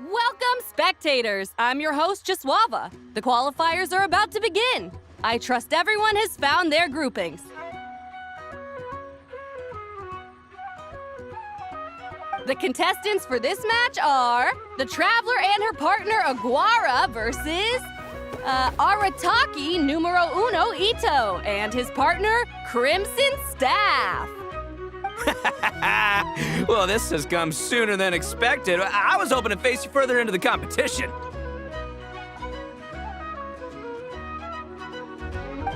Welcome, spectators! I'm your host, Jaswava. The qualifiers are about to begin. I trust everyone has found their groupings. The contestants for this match are the Traveler and her partner, Aguara, versus Arataki numero uno Ito and his partner, Crimson Staff. Well, this has come sooner than expected. I was hoping to face you further into the competition.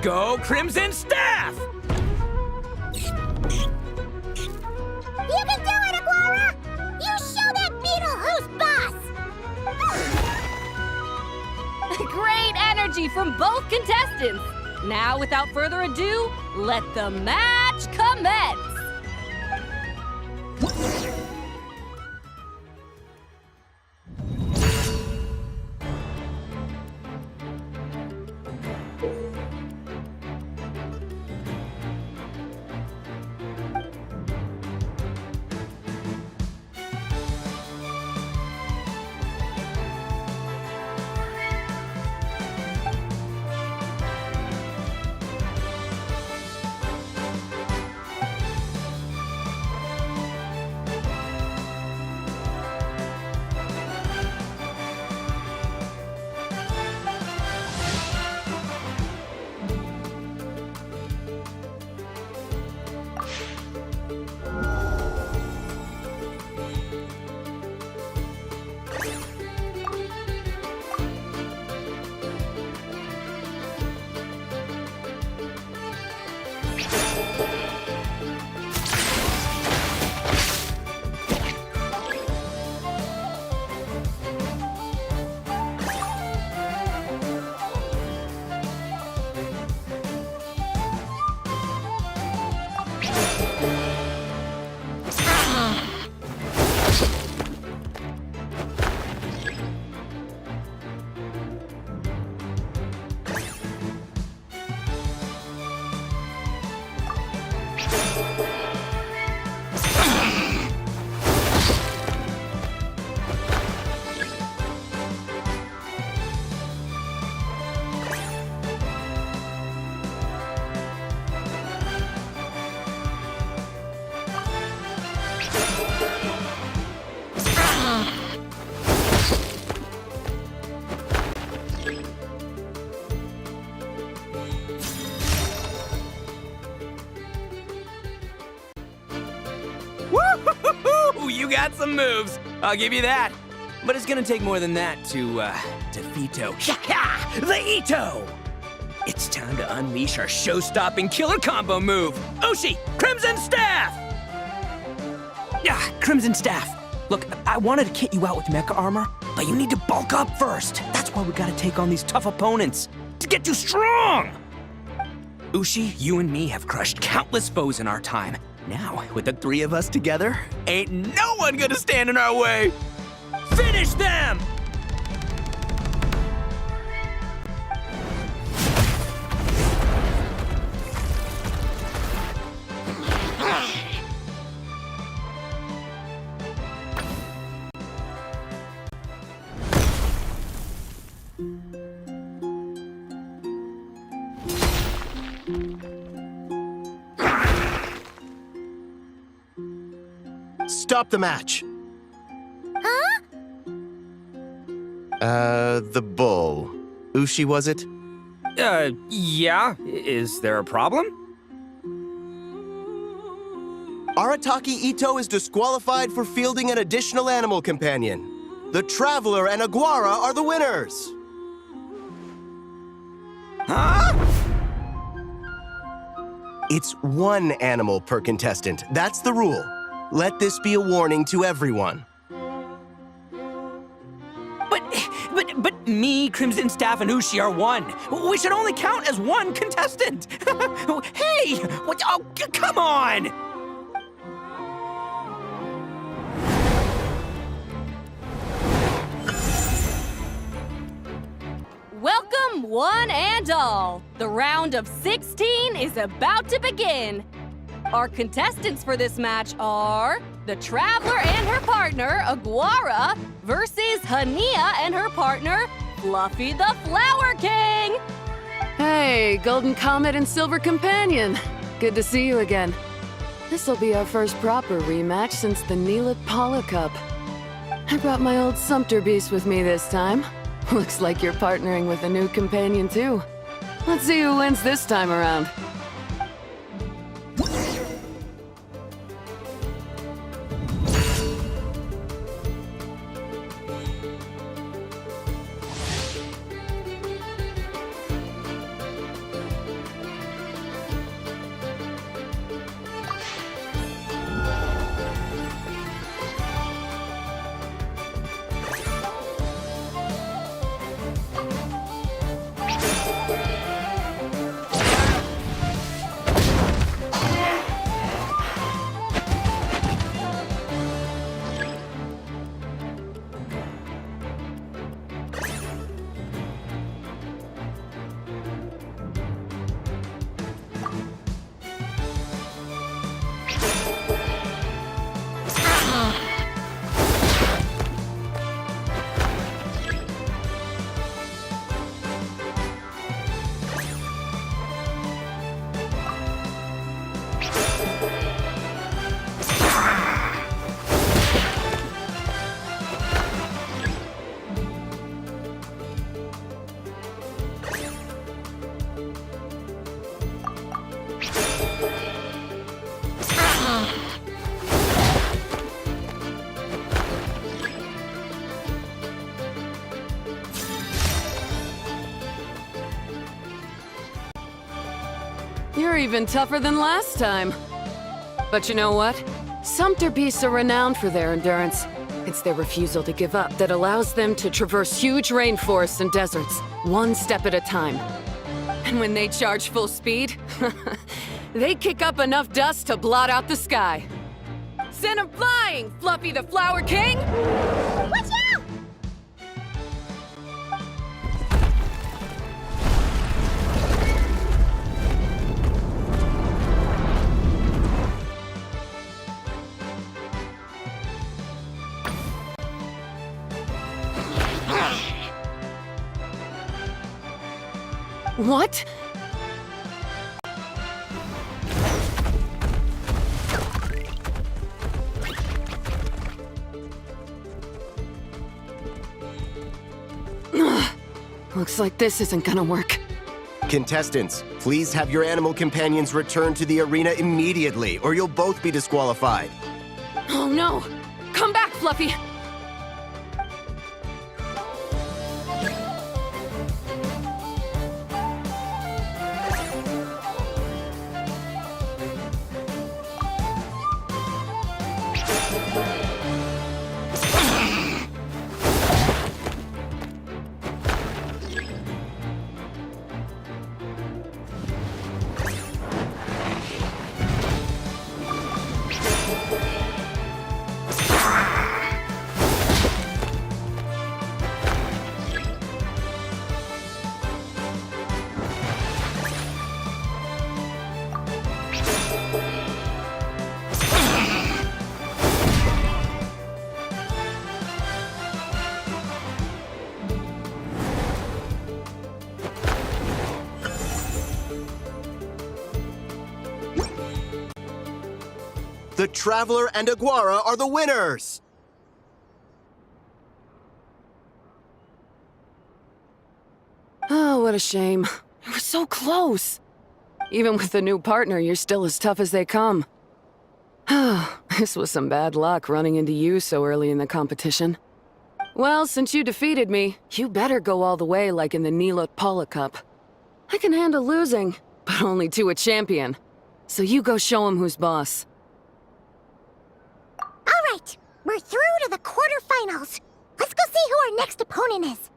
Go, Crimson Staff! You can do it, Aguara! You show that beetle who's boss! Great energy from both contestants. Now, without further ado, let the match commence. Woo-hoo-hoo-hoo! You got some moves, I'll give you that. But it's gonna take more than that to, defeat the Ito! It's time to unleash our show-stopping killer combo move! Ushi, Crimson Staff! Crimson Staff. Look, I wanted to kit you out with mecha armor, but you need to bulk up first. That's why we gotta take on these tough opponents, to get you strong! Ushi, you and me have crushed countless foes in our time. Now, with the three of us together, ain't no one gonna stand in our way! Finish them! Stop the match. Huh? The bull. Ushi, was it? Yeah? Is there a problem? Arataki Ito is disqualified for fielding an additional animal companion. The Traveler and Aguara are the winners. Huh? It's one animal per contestant. That's the rule. Let this be a warning to everyone. But me, Crimson Staff, and Ushi are one. We should only count as one contestant. Hey, what? Oh, come on! Welcome, one and all. The round of 16 is about to begin. Our contestants for this match are the Traveler and her partner, Aguara, versus Hania and her partner, Fluffy the Flower King. Hey, Golden Comet and Silver Companion. Good to see you again. This'll be our first proper rematch since the Neelat Paula Cup. I brought my old Sumpter Beast with me this time. Looks like you're partnering with a new companion too. Let's see who wins this time around. You're even tougher than last time. But you know what? Sumpter beasts are renowned for their endurance. It's their refusal to give up that allows them to traverse huge rainforests and deserts, one step at a time. And when they charge full speed, they kick up enough dust to blot out the sky. Send 'em flying, Fluffy the Flower King! Watch out! What? Looks like this isn't gonna work. Contestants, please have your animal companions return to the arena immediately, or you'll both be disqualified. Oh no! Come back, Fluffy! The Traveler and Aguara are the winners! Oh, what a shame. You were so close. Even with the new partner, you're still as tough as they come. This was some bad luck running into you so early in the competition. Well, since you defeated me, you better go all the way like in the Neelat Paula Cup. I can handle losing, but only to a champion. So you go show him who's boss. All right, we're through to the quarterfinals. Let's go see who our next opponent is.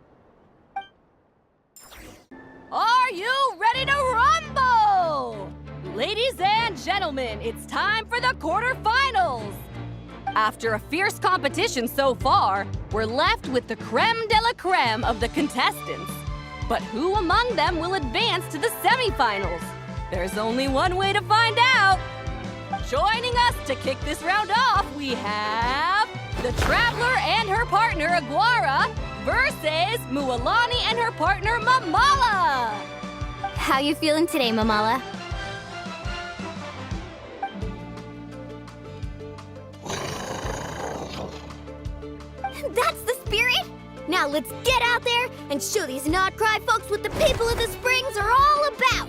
Are you ready to rumble? Ladies and gentlemen, it's time for the quarterfinals. After a fierce competition so far, we're left with the creme de la creme of the contestants. But who among them will advance to the semifinals? There's only one way to find out. joining us to kick this round off, we have the Traveler and her partner Aguara versus Mualani and her partner Mamala. How you feeling today, Mamala? That's the spirit! Now let's get out there and show these not-cry folks what the people of the Springs are all about!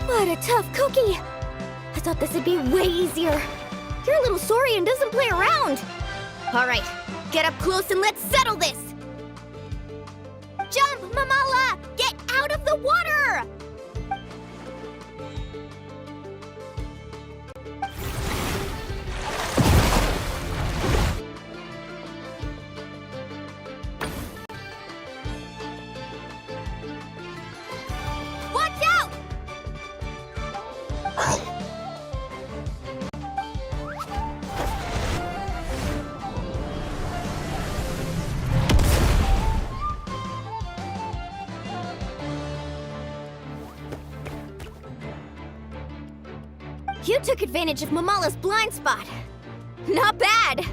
What a tough cookie! I thought this would be way easier. Your little Saurian doesn't play around. All right, get up close and let's settle this. Jump, Mamala! Get out of the water! Watch out! You took advantage of Mamala's blind spot. Not bad.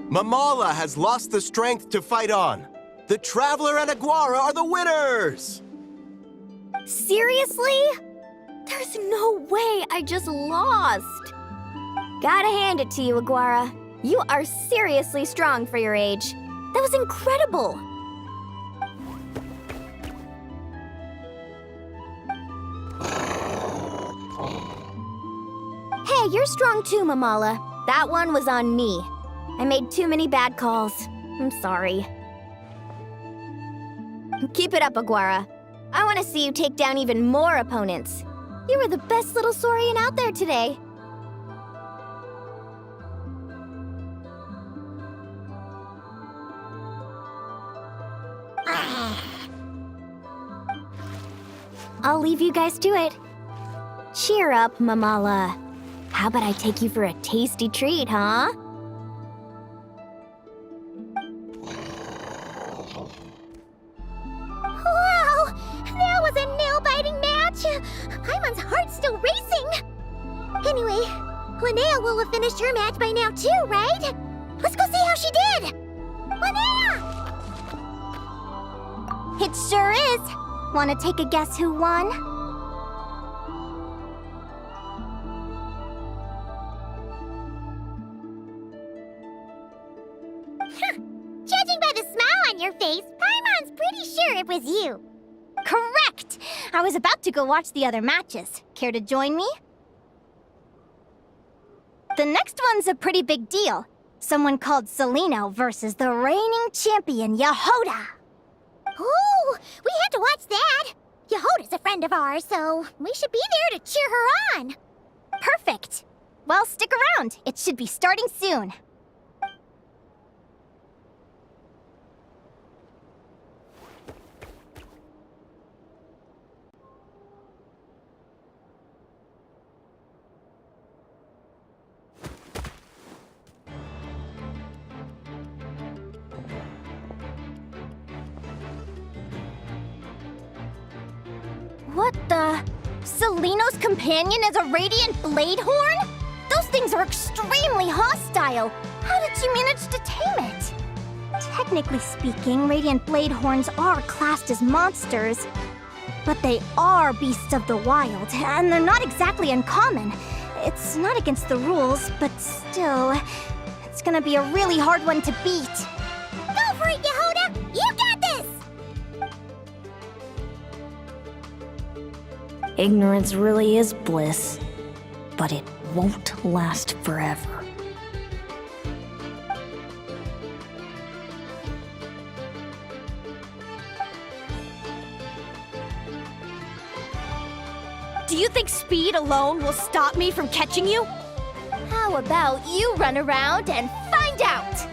Mamala has lost the strength to fight on. The Traveler and Aguara are the winners! Seriously? There's no way I just lost. Gotta hand it to you, Aguara. You are seriously strong for your age. That was incredible. Hey, you're strong too, Mamala. That one was on me. I made too many bad calls. I'm sorry. Keep it up, Aguara. I want to see you take down even more opponents. You were the best little Saurian out there today. I'll leave you guys to it. Cheer up, Mamala. How about I take you for a tasty treat, huh? Wow! That was a nail-biting match! Paimon's heart's still racing! Anyway, Linnea will have finished her match by now too, right? Let's go see how she did! Linnea! It sure is! Wanna take a guess who won? Judging by the smile on your face, Paimon's pretty sure it was you. Correct! I was about to go watch the other matches. Care to join me? The next one's a pretty big deal. Someone called Celino versus the reigning champion, Yehoda. Ooh, we had to watch that. Yehoda's a friend of ours, so we should be there to cheer her on. Perfect. Well, stick around. It should be starting soon. What the? Celino's companion is a radiant blade horn? Those things are extremely hostile. How did you manage to tame it? Technically speaking, radiant blade horns are classed as monsters. But they are beasts of the wild, and they're not exactly uncommon. It's not against the rules, but still, it's gonna be a really hard one to beat. Go for it, Yehoda! You got this! Ignorance really is bliss, but it won't last forever. Do you think speed alone will stop me from catching you? How about you run around and find out?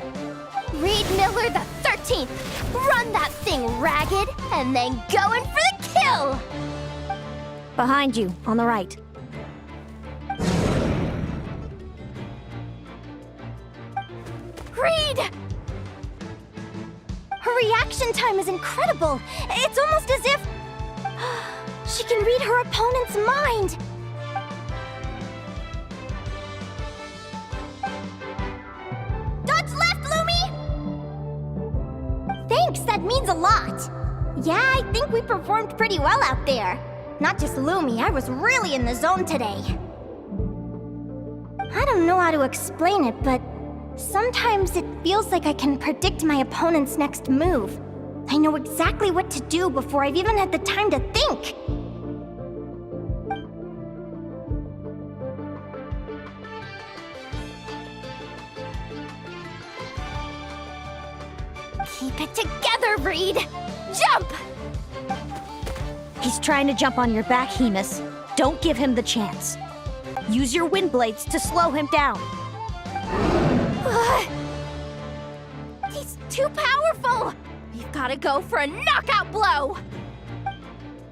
Reed Miller the 13th, run that thing ragged, and then go in for the kill! Behind you, on the right. Reed! Her reaction time is incredible. It's almost as if she can read her opponent's mind. Dodge left, Lumi! Thanks, that means a lot. Yeah, I think we performed pretty well out there. Not just Lumi, I was really in the zone today. I don't know how to explain it, but sometimes it feels like I can predict my opponent's next move. I know exactly what to do before I've even had the time to think. Keep it together, Reed! Jump! He's trying to jump on your back, Hemus. Don't give him the chance. Use your wind blades to slow him down. He's too powerful! You've gotta go for a knockout blow!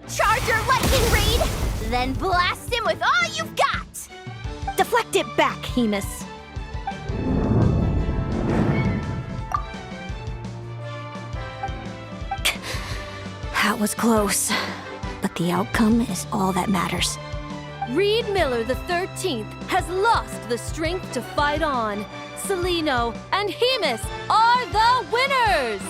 Charge your lightning, Reed! Then blast him with all you've got! Deflect it back, Hemus. That was close, but the outcome is all that matters. Reed Miller the 13th has lost the strength to fight on. Celino and Hemus are the winners!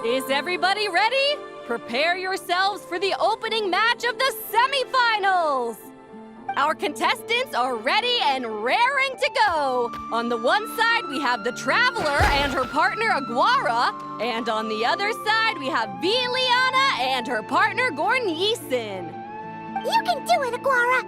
Is everybody ready? Prepare yourselves for the opening match of the semifinals! Our contestants are ready and raring to go. On the one side, we have the Traveler and her partner Aguara, and on the other side, we have Viliana and her partner Gornyesin. You can do it, Aguara!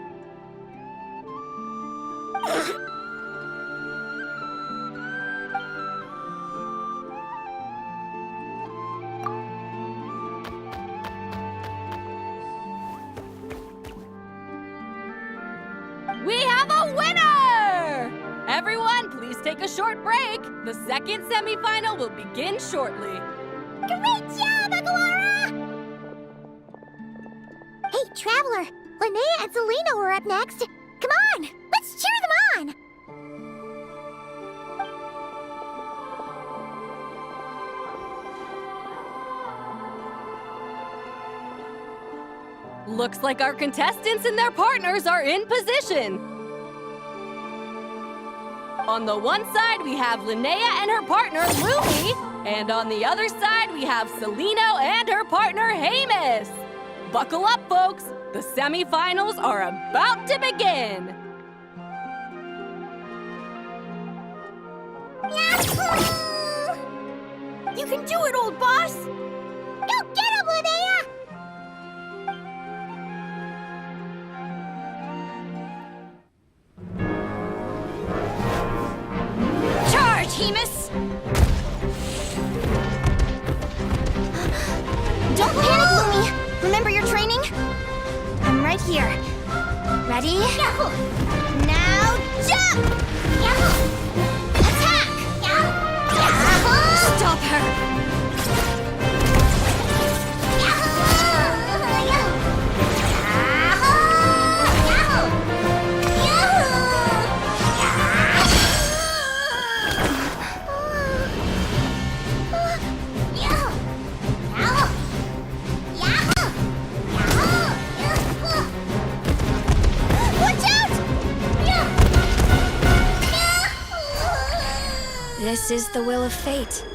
Everyone, please take a short break. The second semifinal will begin shortly. Great job, Aguara! Hey, Traveler, Linnea and Selena are up next. Come on, let's cheer them on! Looks like our contestants and their partners are in position. On the one side, we have Linnea and her partner, Lumi. And on the other side, we have Seleno and her partner, Hamus. Buckle up, folks. The semifinals are about to begin. Yahoo! You can do it, old boss! Go get him, Linnea! Charge, Hemus! Don't panic, Lumi! Remember your training? I'm right here. Ready? Yahoo! Now jump! Yahoo! Attack! Yahoo! Stop her! This is the will of fate.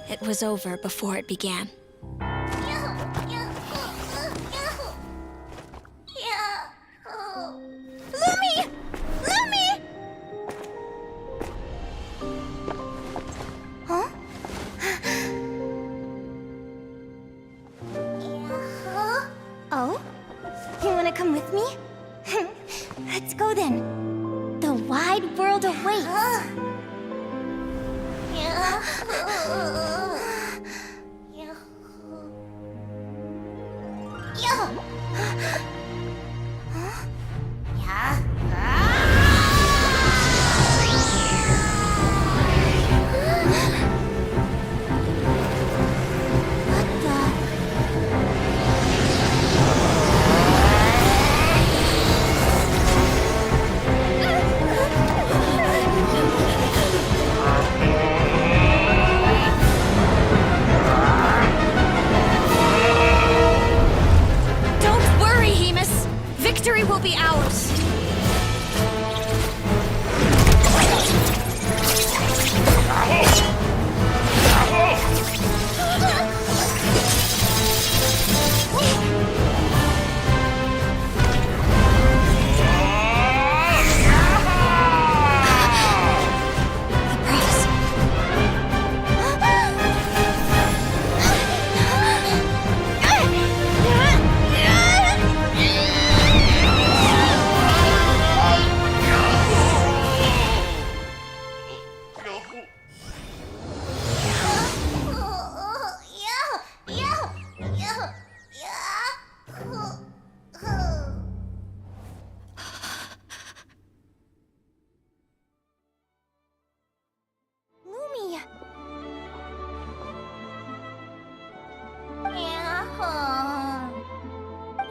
It was over before it began. Lumi! Lumi! Huh? Oh? You wanna come with me? Let's go then. The wide world awaits. Victory will be ours!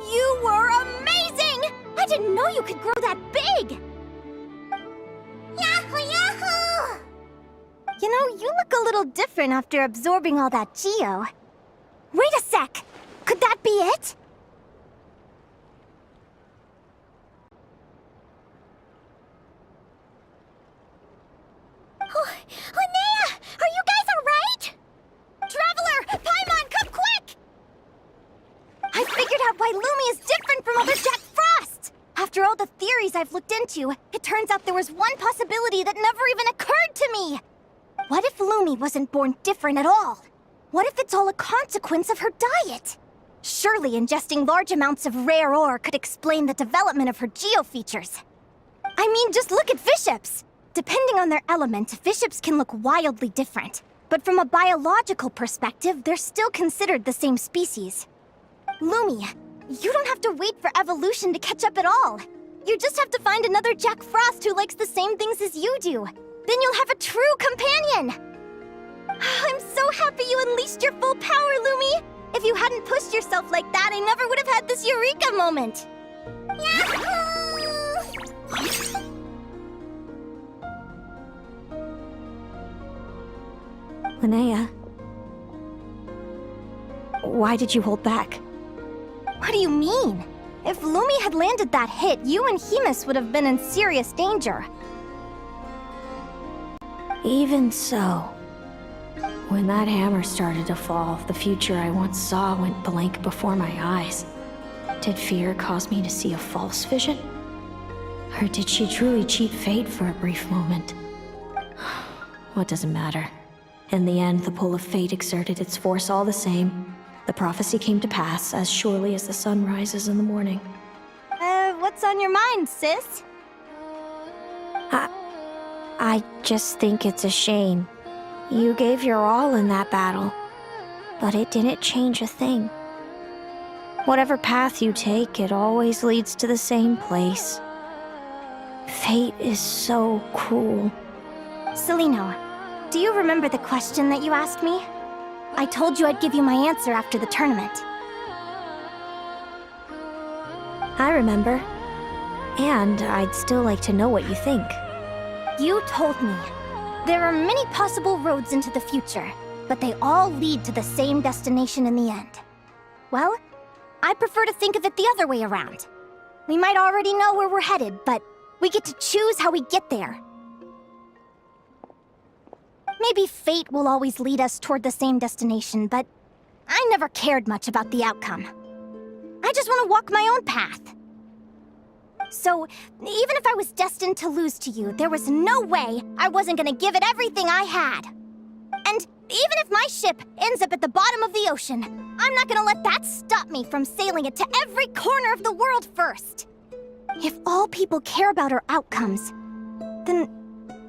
You were amazing! I didn't know you could grow that big! Yahoo, yahoo! You know, you look a little different after absorbing all that geo. Wait a sec! Could that be it? Oh, Linnea! Are you guys alright? Traveler! Paimon, come quick! I figured out why Lumi is different from other Jack Frost! After all the theories I've looked into, it turns out there was one possibility that never even occurred to me! What if Lumi wasn't born different at all? What if it's all a consequence of her diet? Surely ingesting large amounts of rare ore could explain the development of her geofeatures. I mean, just look at fiships! Depending on their element, fiships can look wildly different. But from a biological perspective, they're still considered the same species. Lumi, you don't have to wait for evolution to catch up at all. You just have to find another Jack Frost who likes the same things as you do. Then you'll have a true companion! I'm so happy you unleashed your full power, Lumi! If you hadn't pushed yourself like that, I never would have had this eureka moment! Yahoo! Linnea, why did you hold back? What do you mean? If Lumi had landed that hit, you and Hemus would have been in serious danger. Even so, when that hammer started to fall, the future I once saw went blank before my eyes. Did fear cause me to see a false vision? Or did she truly cheat fate for a brief moment? What does it matter? In the end, the pull of fate exerted its force all the same. The prophecy came to pass as surely as the sun rises in the morning. What's on your mind, sis? I just think it's a shame. You gave your all in that battle, but it didn't change a thing. Whatever path you take, it always leads to the same place. Fate is so cruel. Celino, do you remember the question that you asked me? I told you I'd give you my answer after the tournament. I remember. And I'd still like to know what you think. You told me. There are many possible roads into the future, but they all lead to the same destination in the end. Well, I prefer to think of it the other way around. We might already know where we're headed, but we get to choose how we get there. Maybe fate will always lead us toward the same destination, but I never cared much about the outcome. I just want to walk my own path. So, even if I was destined to lose to you, there was no way I wasn't gonna give it everything I had. And even if my ship ends up at the bottom of the ocean, I'm not gonna let that stop me from sailing it to every corner of the world first. If all people care about are outcomes, then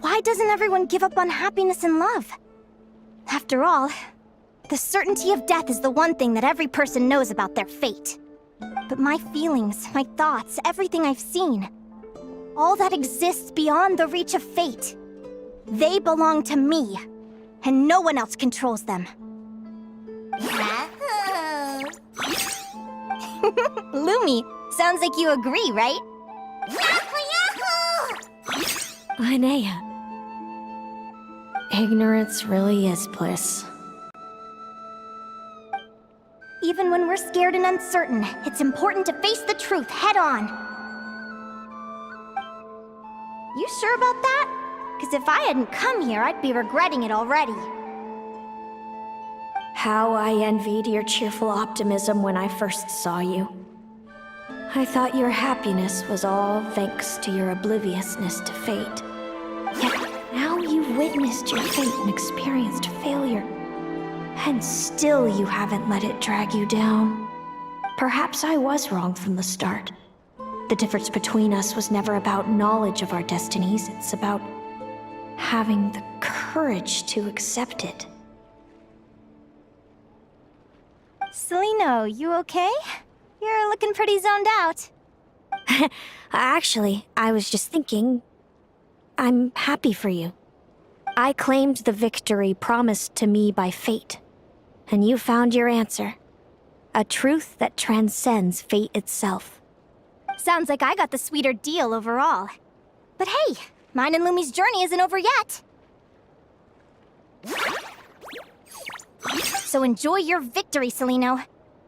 why doesn't everyone give up on happiness and love? After all, the certainty of death is the one thing that every person knows about their fate. But my feelings, my thoughts, everything I've seen, all that exists beyond the reach of fate, they belong to me, and no one else controls them. Lumi, sounds like you agree, right? Linnea. Ignorance really is bliss. Even when we're scared and uncertain, it's important to face the truth head on. You sure about that? Because if I hadn't come here, I'd be regretting it already. How I envied your cheerful optimism when I first saw you. I thought your happiness was all thanks to your obliviousness to fate. Yet now you've witnessed your fate and experienced failure. And still you haven't let it drag you down. Perhaps I was wrong from the start. The difference between us was never about knowledge of our destinies, it's about having the courage to accept it. Celino, you okay? You're looking pretty zoned out. Actually, I was just thinking, I'm happy for you. I claimed the victory promised to me by fate, and you found your answer. A truth that transcends fate itself. Sounds like I got the sweeter deal overall. But hey, mine and Lumi's journey isn't over yet. So enjoy your victory, Celino.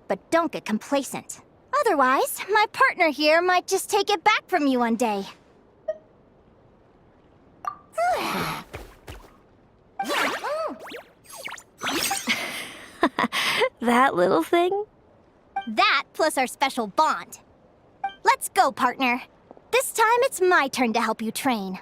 But don't get complacent. Otherwise, my partner here might just take it back from you one day. That little thing? That plus our special bond. Let's go, partner. This time it's my turn to help you train.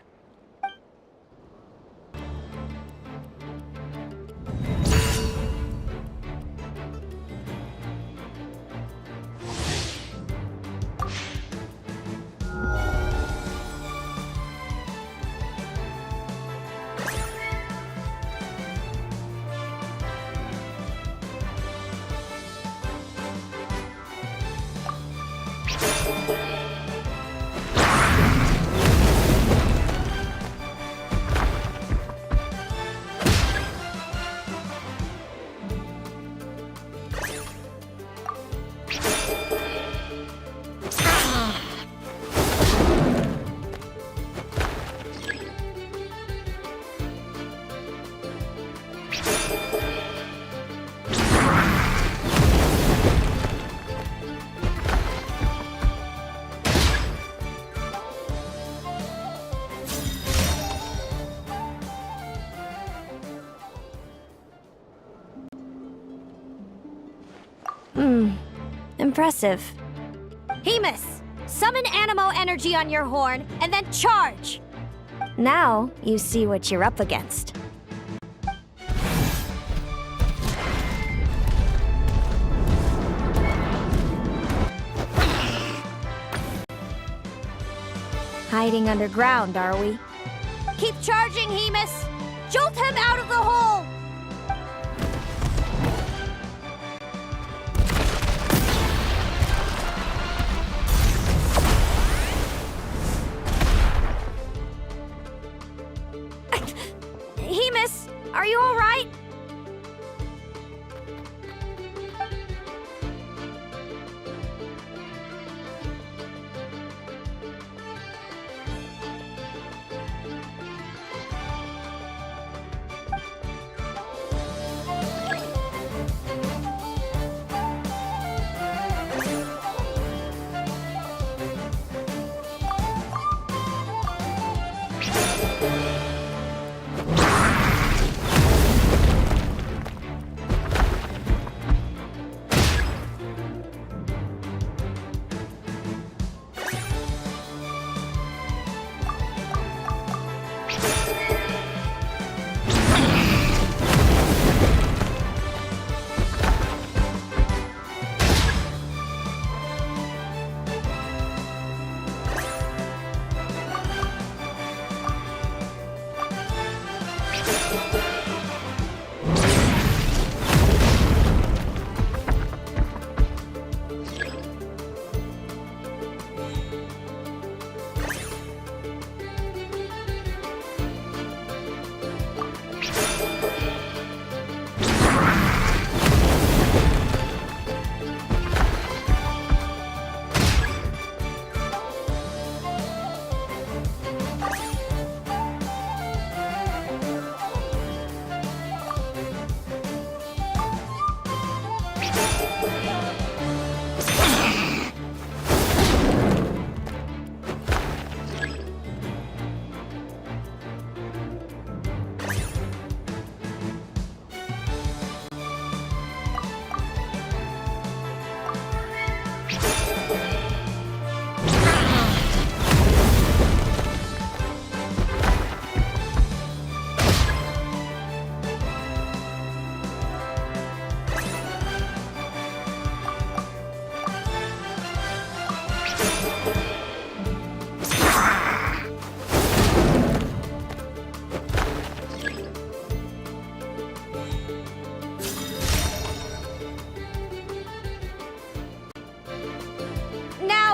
Impressive. Hemus, summon Animo energy on your horn, and then charge! Now you see what you're up against. Hiding underground, are we? Keep charging, Hemus! Jolt him out of the hole! Hemus, are you all right?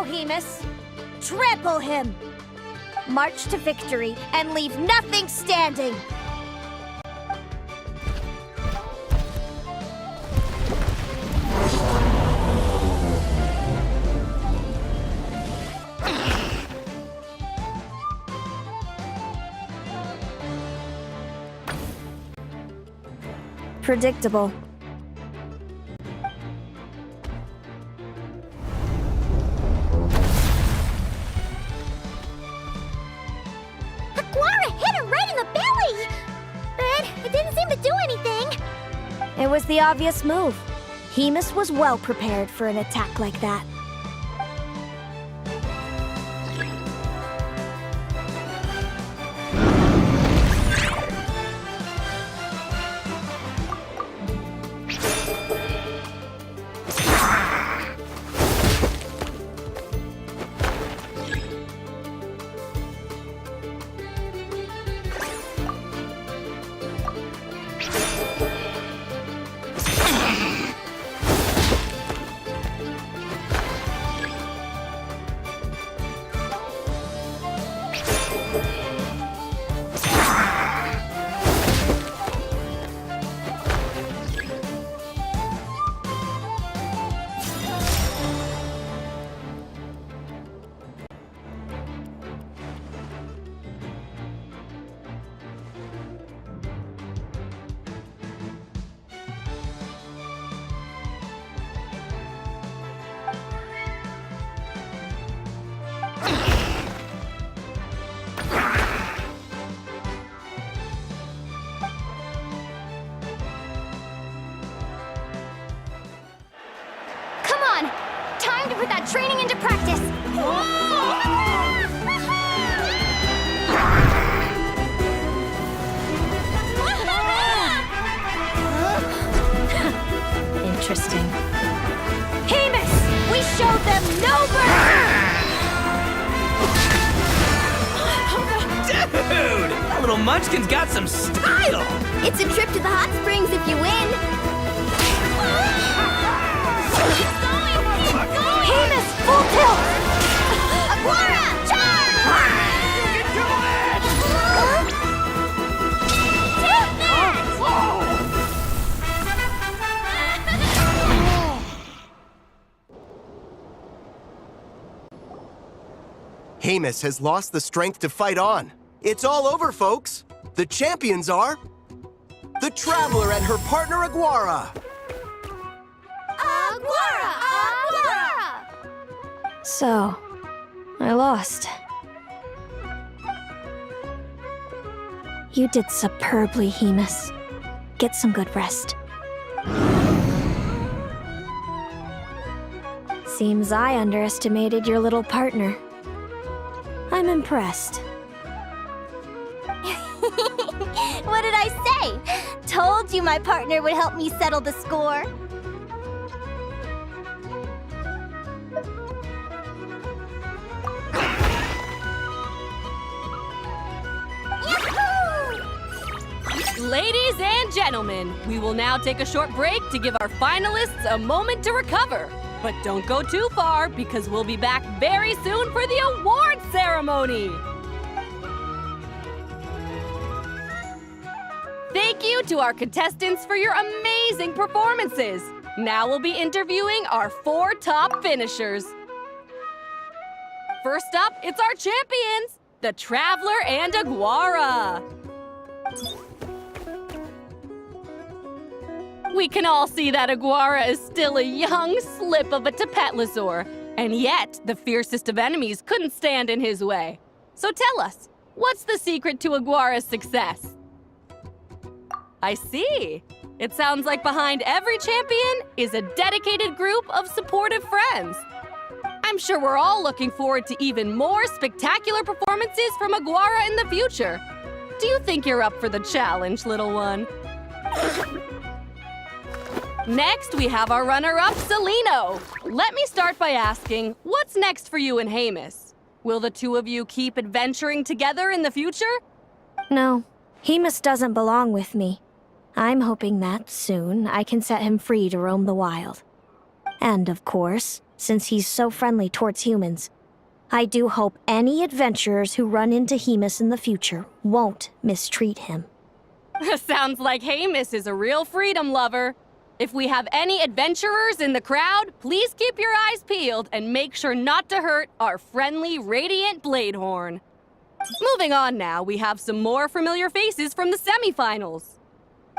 Hemus. Trample him! March to victory and leave nothing standing! Predictable. Aguara hit him right in the belly! But it didn't seem to do anything. It was the obvious move. Hemus was well prepared for an attack like that. put that training into practice! Interesting. Hemus! We showed them no mercy! Dude! That little munchkin's got some style! It's a trip to the hot springs if you win! Hemus, full tilt! Aguara, charge! You can do it! Take that! Hemus has lost the strength to fight on. It's all over, folks. The champions are the Traveler and her partner Aguara. Aguara! Aguara! So, I lost. You did superbly, Hemus. Get some good rest. Seems I underestimated your little partner. I'm impressed. What did I say? Told you my partner would help me settle the score. Ladies and gentlemen, we will now take a short break to give our finalists a moment to recover. But don't go too far, because we'll be back very soon for the award ceremony! Thank you to our contestants for your amazing performances! Now we'll be interviewing our 4 top finishers. First up, it's our champions, the Traveler and Aguara. We can all see that Aguara is still a young slip of a Tapetlosaur, and yet the fiercest of enemies couldn't stand in his way. So tell us, what's the secret to Aguara's success? I see. It sounds like behind every champion is a dedicated group of supportive friends. I'm sure we're all looking forward to even more spectacular performances from Aguara in the future. Do you think you're up for the challenge, little one? Next, we have our runner-up, Celino. Let me start by asking, what's next for you and Hemus? Will the two of you keep adventuring together in the future? No, Hemus doesn't belong with me. I'm hoping that soon I can set him free to roam the wild. And of course, since he's so friendly towards humans, I do hope any adventurers who run into Hemus in the future won't mistreat him. Sounds like Hemus is a real freedom lover. If we have any adventurers in the crowd, please keep your eyes peeled and make sure not to hurt our friendly Radiant Bladehorn. Moving on now, we have some more familiar faces from the semifinals.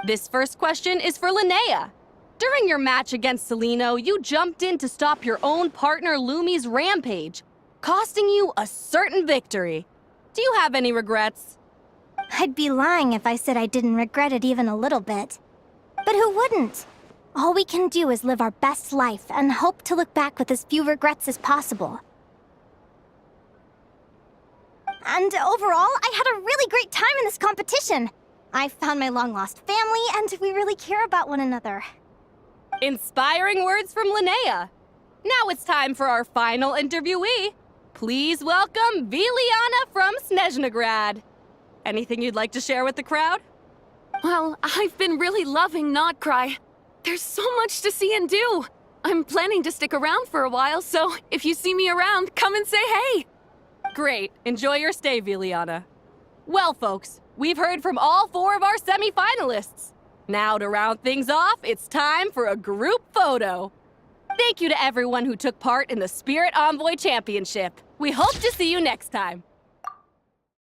This first question is for Linnea. During your match against Celino, you jumped in to stop your own partner Lumi's rampage, costing you a certain victory. Do you have any regrets? I'd be lying if I said I didn't regret it even a little bit. But who wouldn't? All we can do is live our best life and hope to look back with as few regrets as possible. And overall, I had a really great time in this competition. I found my long-lost family, and we really care about one another. Inspiring words from Linnea. Now it's time for our final interviewee. Please welcome Viliana from Snezhnegrad. Anything you'd like to share with the crowd? Well, I've been really loving Notcry. There's so much to see and do. I'm planning to stick around for a while, so if you see me around, come and say hey. Great. Enjoy your stay, Viliana. Well, folks, we've heard from all 4 of our semi-finalists. Now, to round things off, it's time for a group photo. Thank you to everyone who took part in the Spirit Envoy Championship. We hope to see you next time.